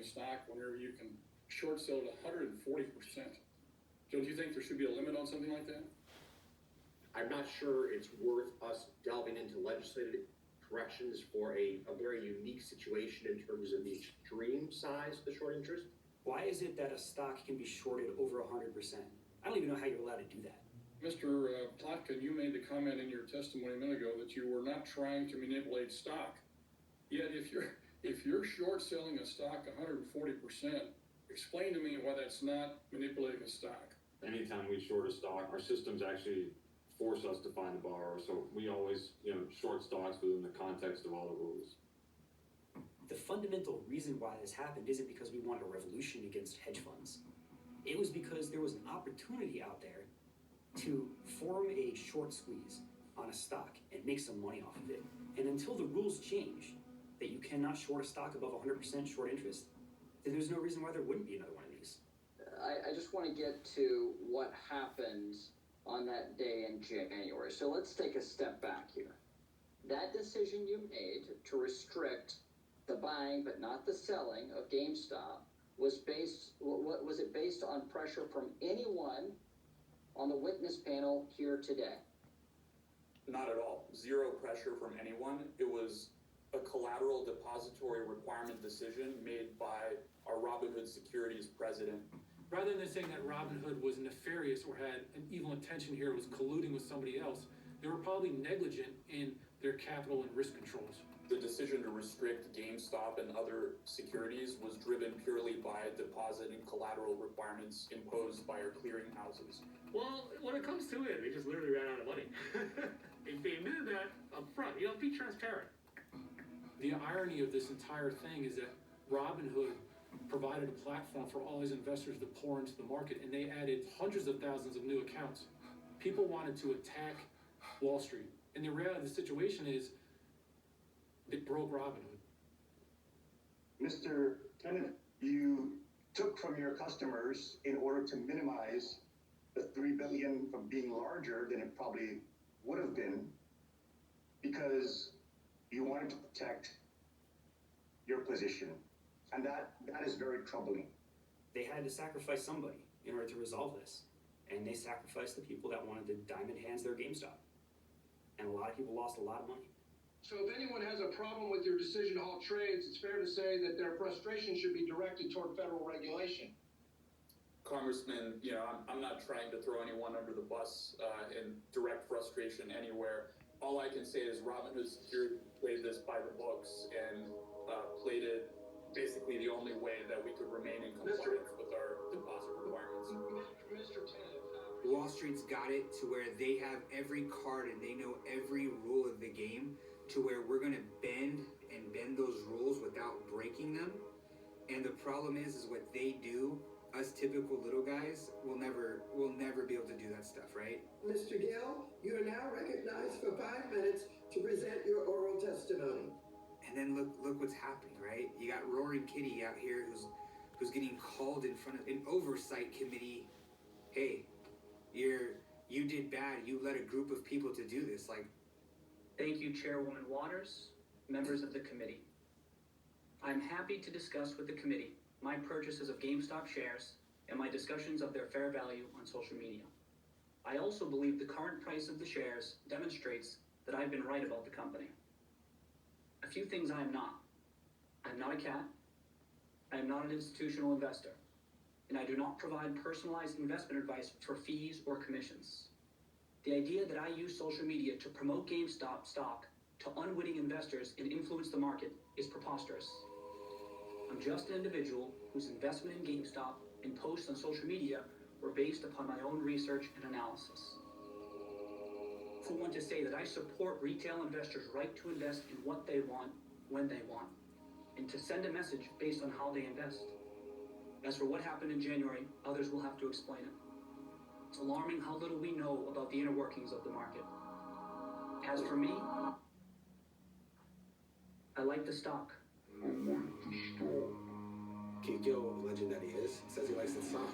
a stock whenever you can short sell it 140%. Don't you think there should be a limit on something like that? I'm not sure it's worth us delving into legislative corrections for a very unique situation in terms of the extreme size of the short interest. Why is it that a stock can be shorted over 100%? I don't even know how you're allowed to do that. Mr. Plotkin, you made the comment in your testimony a minute ago that you were not trying to manipulate stock. Yet if you're short selling a stock 140%, explain to me why that's not manipulating a stock. Anytime we short a stock, our systems actually force us to find the borrower. So we always, short stocks within the context of all the rules. The fundamental reason why this happened isn't because we wanted a revolution against hedge funds. It was because there was an opportunity out there to form a short squeeze on a stock and make some money off of it. And until the rules change that you cannot short a stock above 100% short interest, then there's no reason why there wouldn't be another one of these. I just want to get to what happened on that day in January. So let's take a step back here. That decision you made to restrict the buying but not the selling of GameStop was based on pressure from anyone on the witness panel here today? Not at all. Zero pressure from anyone. It was a collateral depository requirement decision made by our Robinhood Securities president. Rather than saying that Robinhood was nefarious or had an evil intention here, was colluding with somebody else, they were probably negligent in their capital and risk controls. The decision to restrict GameStop and other securities was driven purely by deposit and collateral requirements imposed by our clearing houses. Well, when it comes to it, they just literally ran out of money. They admitted that up front. Be transparent. The irony of this entire thing is that Robinhood provided a platform for all these investors to pour into the market, and they added hundreds of thousands of new accounts. People wanted to attack Wall Street, and the reality of the situation is it broke Robinhood. Mr. Tennant, you took from your customers in order to minimize the $3 billion from being larger than it probably would have been, because you wanted to protect your position. And that is very troubling. They had to sacrifice somebody in order to resolve this. And they sacrificed the people that wanted to diamond hands their GameStop. And a lot of people lost a lot of money. So if anyone has a problem with your decision to halt trades, it's fair to say that their frustration should be directed toward federal regulation. Congressman, I'm not trying to throw anyone under the bus in direct frustration anywhere. All I can say is Robinhood Securities played this by the books and played it basically the only way that we could remain in compliance with our deposit requirements. Mr. Tennant. Wall Street's got it to where they have every card and they know every rule of the game, to where we're going to bend those rules without breaking them. And the problem is what they do, us typical little guys will never be able to do that stuff, right? Mr. Gill, you are now recognized for 5 minutes to present your oral testimony. And then look what's happening, right? You got Roaring Kitty out here who's getting called in front of an oversight committee. Hey, you did bad. You led a group of people to do this. Thank you, Chairwoman Waters, members of the committee. I'm happy to discuss with the committee my purchases of GameStop shares and my discussions of their fair value on social media. I also believe the current price of the shares demonstrates that I've been right about the company. A few things I am not. I'm not a cat. I am not an institutional investor. And I do not provide personalized investment advice for fees or commissions. The idea that I use social media to promote GameStop stock to unwitting investors and influence the market is preposterous. I'm just an individual whose investment in GameStop and posts on social media were based upon my own research and analysis. For one to say that I support retail investors' right to invest in what they want, when they want, and to send a message based on how they invest. As for what happened in January, others will have to explain it. It's alarming how little we know about the inner workings of the market. As for me, I like the stock. Gill, legend that he is, says he likes the stock.